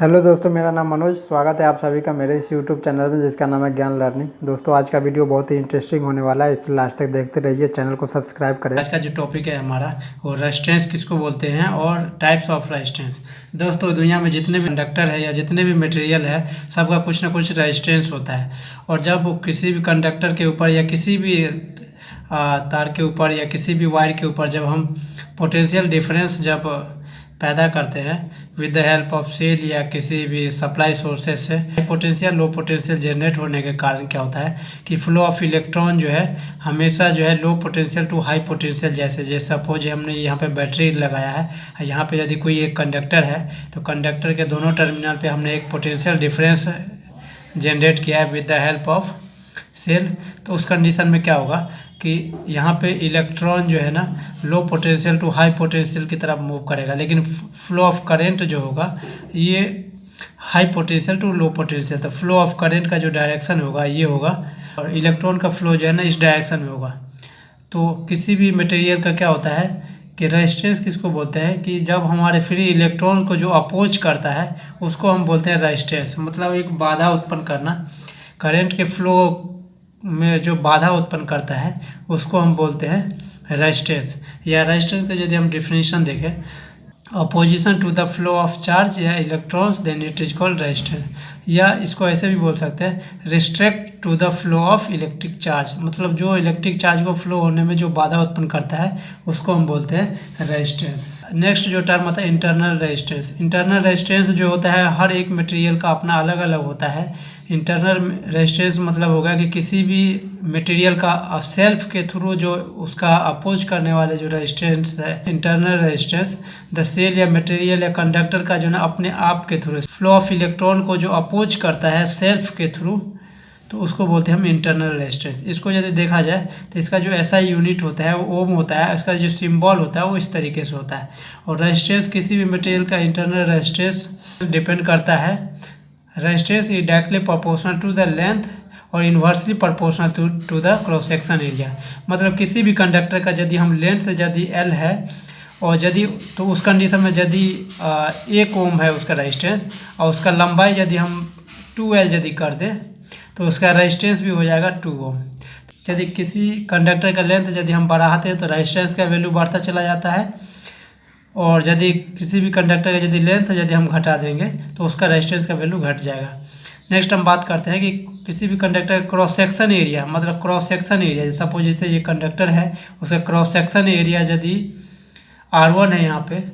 Hello दोस्तों, मेरा नाम मनोज। स्वागत है आप सभी का मेरे इस यूट्यूब चैनल में जिसका नाम है ज्ञान लर्निंग। दोस्तों, आज का वीडियो बहुत ही इंटरेस्टिंग होने वाला है, इसलिए लास्ट तक देखते रहिए। चैनल को सब्सक्राइब करें। आज का जो टॉपिक है हमारा वो रेजिस्टेंस किसको बोलते हैं और टाइप्स ऑफ रेजिस्टेंस। दोस्तों, दुनिया में जितने भी कंडक्टर है या जितने भी मटेरियल है सबका कुछ ना कुछ रेजिस्टेंस होता है। और जब वो किसी भी कंडक्टर के ऊपर या किसी भी तार के ऊपर या किसी भी वायर के ऊपर जब हम पोटेंशियल डिफरेंस जब पैदा करते हैं with the help of cell या किसी भी सप्लाई सोर्सेज से, पोटेंशियल लो पोटेंशियल जनरेट होने के कारण क्या होता है कि फ्लो ऑफ इलेक्ट्रॉन जो है हमेशा जो है low potential to high potential, जैसे सपोज हमने यहाँ पे बैटरी लगाया है, यहाँ पे यदि कोई एक कंडक्टर है तो कंडक्टर के दोनों टर्मिनल पे हमने एक पोटेंशियल डिफरेंस जनरेट किया है with the help of cell. तो उस कंडीशन में क्या होगा कि यहाँ पे इलेक्ट्रॉन जो है ना low potential to high potential की तरफ मूव करेगा, लेकिन फ्लो ऑफ करंट जो होगा ये high potential to low potential. तो फ्लो ऑफ करंट का जो डायरेक्शन होगा ये होगा और इलेक्ट्रॉन का फ्लो जो है ना इस डायरेक्शन में होगा। तो किसी भी मटेरियल का क्या होता है कि रेजिस्टेंस किसको बोलते हैं कि जब हमारे फ्री इलेक्ट्रॉन को जो अपोज करता है उसको हम बोलते हैं रेजिस्टेंस। मतलब एक बाधा उत्पन्न करना, करंट के फ्लो में जो बाधा उत्पन्न करता है उसको हम बोलते हैं रेजिस्टेंस। या रेजिस्टेंस का यदि हम डिफिनीशन देखें, opposition to the flow of charge या electrons then it is called resistance. या इसको ऐसे भी बोल सकते हैं restrict to the flow of electric charge. मतलब जो इलेक्ट्रिक चार्ज को फ्लो होने में जो बाधा उत्पन्न करता है उसको हम बोलते हैं रेजिस्टेंस। नेक्स्ट जो टर्म आता है इंटरनल रेजिस्टेंस। इंटरनल रेजिस्टेंस जो होता है हर एक मटेरियल का अपना अलग अलग होता है। इंटरनल रेजिस्टेंस मतलब होगा कि किसी भी मटेरियल का सेल्फ के थ्रू जो उसका अपोज करने वाले जो रेजिस्टेंस है इंटरनल रेजिस्टेंस, द सेल या मटेरियल या कंडक्टर का जो ना अपने आप के थ्रू फ्लो ऑफ इलेक्ट्रॉन को जो अपोज करता है सेल्फ के थ्रू, तो उसको बोलते हैं हम इंटरनल रेजिस्टेंस। इसको यदि देखा जाए तो इसका जो SI यूनिट होता है वो ओम होता है, इसका जो सिंबल होता है वो इस तरीके से होता है। और रेजिस्टेंस किसी भी मटेरियल का इंटरनल रेजिस्टेंस डिपेंड करता है। Resistance is directly proportional to the length और inversely proportional to the cross section area. मतलब किसी भी कंडक्टर का यदि हम लेंथ यदि L है और यदि तो उस कंडीशन में यदि 1 ओम है उसका रेजिस्टेंस और उसका लंबाई यदि हम 2L यदि कर दें तो उसका रेजिस्टेंस भी हो जाएगा 2 ओम। यदि किसी कंडक्टर का लेंथ यदि हम बढ़ाते हैं तो रेजिस्टेंस का वैल्यू बढ़ता चला जाता है, और यदि किसी भी कंडक्टर का यदि लेंथ यदि हम घटा देंगे तो उसका रेजिस्टेंस का वैल्यू घट जाएगा। नेक्स्ट हम बात करते हैं कि किसी भी कंडक्टर का क्रॉस सेक्शन एरिया, मतलब क्रॉस सेक्शन एरिया, सपोज जैसे ये कंडक्टर है उसका क्रॉस सेक्शन एरिया यदि R1 है यहाँ पे,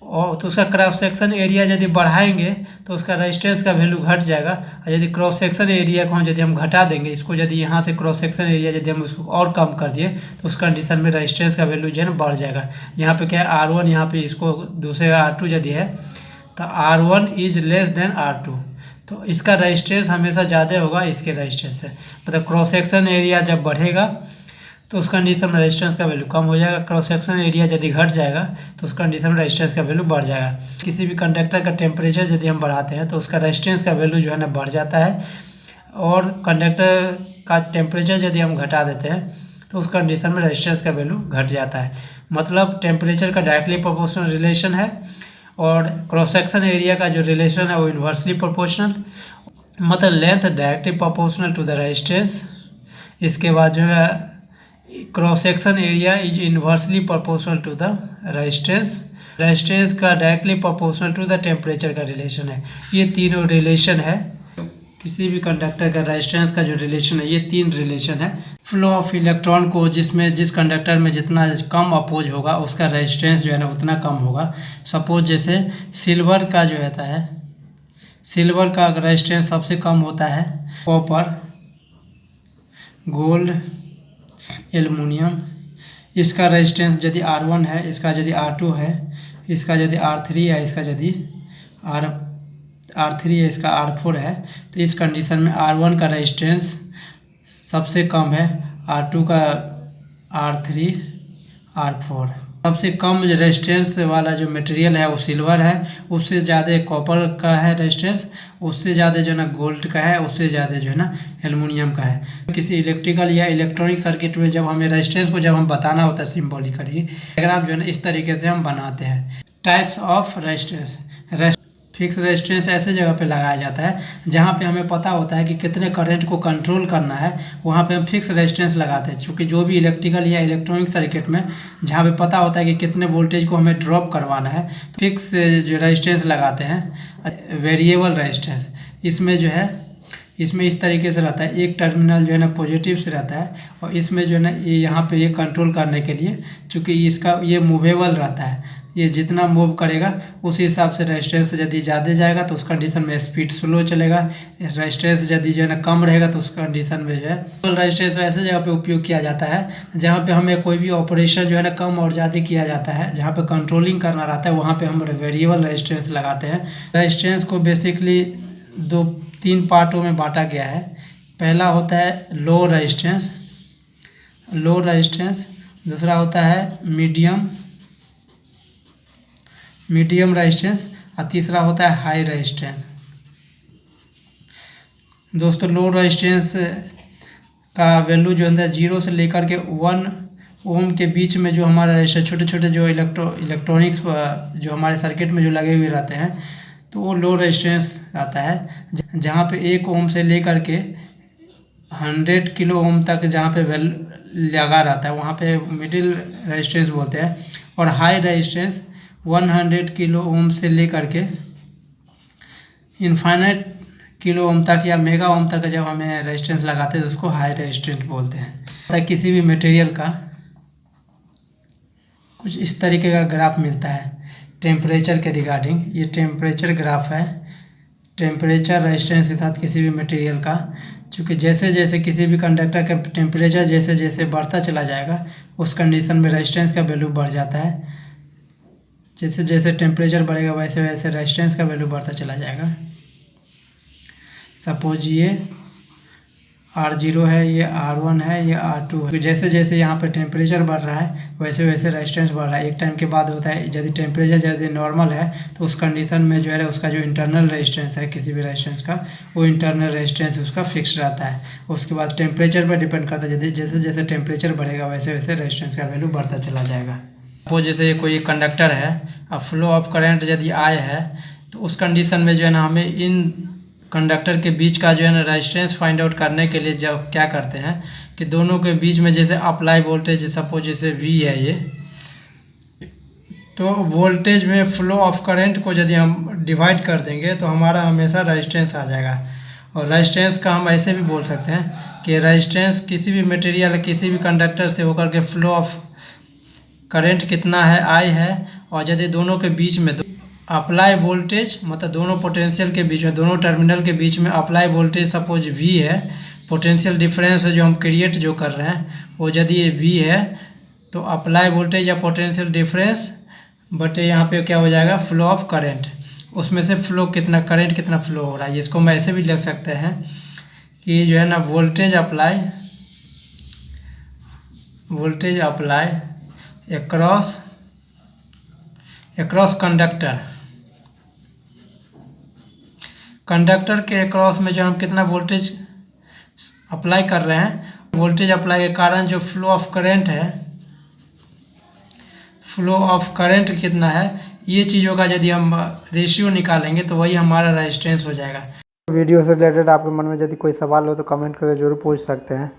और तो उसका क्रॉस सेक्शन एरिया यदि बढ़ाएंगे तो उसका रेजिस्टेंस का वैल्यू घट जाएगा। और यदि क्रॉस सेक्शन एरिया को यदि हम घटा देंगे, इसको यदि यहाँ से क्रॉस सेक्शन एरिया यदि हम उसको और कम कर दिए तो उस कंडीशन में रेजिस्टेंस का वैल्यू जो है ना बढ़ जाएगा। यहाँ पे क्या है R1, यहाँ पे इसको दूसरे R2 यदि है तो R1 is less than R2, तो इसका रेजिस्टेंस हमेशा ज़्यादा होगा इसके रेजिस्टेंस से। मतलब क्रॉस सेक्शन एरिया जब बढ़ेगा तो उस कंडीशन में रेजिस्टेंस का वैल्यू कम हो जाएगा, क्रॉस सेक्शन एरिया यदि घट जाएगा तो उस कंडीशन में रेजिस्टेंस का वैल्यू बढ़ जाएगा। किसी भी कंडक्टर का टेम्परेचर यदि हम बढ़ाते हैं तो उसका रेजिस्टेंस का वैल्यू जो है ना बढ़ जाता है, और कंडक्टर का टेम्परेचर यदि हम घटा देते हैं तो उस कंडीशन में रेजिस्टेंस का वैल्यू घट जाता है। मतलब टेम्परेचर का डायरेक्टली प्रोपोर्शनल रिलेशन है और क्रॉस सेक्शन एरिया का जो रिलेशन है वो इन्वर्सली प्रोपोर्शनल। मतलब length directly proportional to the resistance. इसके बाद जो है cross section area is inversely proportional to the resistance. Resistance का directly proportional to the temperature का रिलेशन है। ये तीनों रिलेशन है किसी भी कंडक्टर का रेजिस्टेंस का जो रिलेशन है, ये 3 रिलेशन है। फ्लो ऑफ इलेक्ट्रॉन को जिस कंडक्टर में जितना कम अपोज होगा उसका रेजिस्टेंस जो है ना उतना कम होगा। सपोज जैसे सिल्वर का जो रहता है, सिल्वर का रेजिस्टेंस सबसे कम होता है, कॉपर, गोल्ड, एल्युमिनियम। इसका रेजिस्टेंस यदि R1 है, इसका यदि R2 है, इसका यदि R3 है, इसका यदि R3 है, इसका R4 है, तो इस कंडीशन में R1 का रेजिस्टेंस सबसे कम है, R2 का R3, R4। सबसे कम रेजिस्टेंस वाला जो मटेरियल है वो सिल्वर है, उससे ज़्यादा कॉपर का है रेजिस्टेंस, उससे ज़्यादा जो है ना गोल्ड का है, उससे ज़्यादा जो है ना एल्युमिनियम का है। किसी इलेक्ट्रिकल या इलेक्ट्रॉनिक सर्किट में जब हमें रेजिस्टेंस को जब हम बताना होता है सिम्बॉलिकली, डायग्राम जो है ना इस तरीके से हम बनाते हैं। Types of resistance. Fix resistance ऐसे जगह पे लगाया जाता है जहाँ पे हमें पता होता है कि कितने करंट को कंट्रोल करना है, वहाँ पे हम फिक्स रेजिस्टेंस लगाते हैं। क्योंकि जो भी इलेक्ट्रिकल या इलेक्ट्रॉनिक सर्किट में जहाँ पे पता होता है कि कितने वोल्टेज को हमें ड्रॉप करवाना है, तो फिक्स जो रेजिस्टेंस लगाते हैं। वेरिएबल रेजिस्टेंस इसमें जो है, इसमें इस तरीके से रहता है, एक टर्मिनल जो है ना पॉजिटिव से रहता है, और इसमें जो है ना ये यहाँ पे ये कंट्रोल करने के लिए, चूँकि इसका ये मूवेबल रहता है, ये जितना मूव करेगा उस हिसाब से रेजिस्टेंस यदि ज़्यादा जाएगा तो उस कंडीशन में स्पीड स्लो चलेगा, रेजिस्टेंस यदि जो है ना कम रहेगा तो उस कंडीशन में जो है रेजिस्टेंस ऐसे जगह पे उपयोग किया जाता है जहाँ पे हमें कोई भी ऑपरेशन जो है ना कम और ज़्यादा किया जाता है, जहाँ पे कंट्रोलिंग करना रहता है, वहाँ पे हम वेरिएबल रेजिस्टेंस लगाते हैं। रेजिस्टेंस को बेसिकली 2-3 पार्टों में बांटा गया है। पहला होता है लो रेजिस्टेंस, दूसरा होता है मीडियम रेजिस्टेंस, और तीसरा होता है हाई रेजिस्टेंस। दोस्तों लो रेजिस्टेंस का वैल्यू जो है 0 से लेकर के 1 ओम के बीच में जो हमारा रेजिस्टर, छोटे छोटे जो इलेक्ट्रॉनिक्स जो हमारे सर्किट में जो लगे हुए रहते हैं, तो वो लो रेजिस्टेंस आता है। जहाँ पे 1 ओम से लेकर के 100 किलो ओम तक जहाँ पे लगा रहता है, वहाँ पे मिडिल रेजिस्टेंस बोलते हैं। और हाई रेजिस्टेंस 100 किलो ओम से लेकर के इनफाइनाइट किलो ओम तक या मेगा ओम तक जब हमें रेजिस्टेंस लगाते हैं तो उसको हाई रेजिस्टेंस बोलते हैं। किसी भी मटेरियल का कुछ इस तरीके का ग्राफ मिलता है टेम्परेचर के रिगार्डिंग, ये टेम्परेचर ग्राफ है, टेम्परेचर रेजिस्टेंस के साथ किसी भी मटेरियल का। चूँकि जैसे जैसे किसी भी कंडक्टर का टेम्परेचर जैसे जैसे बढ़ता चला जाएगा, उस कंडीशन में रेजिस्टेंस का वैल्यू बढ़ जाता है। जैसे जैसे टेम्परेचर बढ़ेगा वैसे वैसे रेजिस्टेंस का वैल्यू बढ़ता चला जाएगा। सपोज ये R0 है, ये R1 है, ये R2 है। जैसे जैसे यहाँ पर टेम्परेचर बढ़ रहा है वैसे वैसे रेजिस्टेंस बढ़ रहा है। एक टाइम के बाद होता है यदि टेम्परेचर यदि नॉर्मल है तो उस कंडीशन में जो है उसका जो इंटरनल रेजिस्टेंस है किसी भी रेजिस्टेंस का, वो इंटरनल रेजिस्टेंस उसका फिक्स रहता है। उसके बाद टेम्परेचर पर डिपेंड करता है, यदि जैसे जैसे टेम्परेचर बढ़ेगा वैसे वैसे रेजिस्टेंस का वैल्यू बढ़ता चला जाएगा। सपोज जैसे कोई कंडक्टर है, अब फ्लो ऑफ करंट यदि आए है तो उस कंडीशन में जो है ना हमें इन कंडक्टर के बीच का जो है ना रेजिस्टेंस फाइंड आउट करने के लिए जब क्या करते हैं कि दोनों के बीच में जैसे अप्लाई वोल्टेज, सपोज जैसे V है ये, तो वोल्टेज में फ्लो ऑफ करंट को यदि हम डिवाइड कर देंगे तो हमारा हमेशा रेजिस्टेंस आ जाएगा। और रेजिस्टेंस का हम ऐसे भी बोल सकते हैं कि रेजिस्टेंस किसी भी मटेरियल किसी भी कंडक्टर से होकर के फ्लो ऑफ करंट कितना है I है, और यदि दोनों के बीच में अप्लाई वोल्टेज मतलब दोनों पोटेंशियल के बीच में, दोनों टर्मिनल के बीच में अप्लाई वोल्टेज सपोज V है, पोटेंशियल डिफरेंस जो हम क्रिएट जो कर रहे हैं वो यदि ये V है तो अप्लाई वोल्टेज या पोटेंशियल डिफरेंस बट यहाँ पे क्या हो जाएगा फ्लो ऑफ करंट, उसमें से फ्लो कितना करंट कितना फ्लो हो रहा है। इसको हम ऐसे भी लिख सकते हैं कि जो है ना वोल्टेज अप्लाई एक्रॉस कंडक्टर के अक्रॉस में जो हम कितना वोल्टेज अप्लाई कर रहे हैं, वोल्टेज अप्लाई के कारण जो फ्लो ऑफ करंट है, फ्लो ऑफ करंट कितना है, ये चीज़ों का यदि हम रेशियो निकालेंगे तो वही हमारा रेजिस्टेंस हो जाएगा। वीडियो से रिलेटेड आपके मन में यदि कोई सवाल हो तो कमेंट करके जरूर पूछ सकते हैं।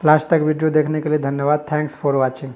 लास्ट तक वीडियो देखने के लिए धन्यवाद। Thanks for watching.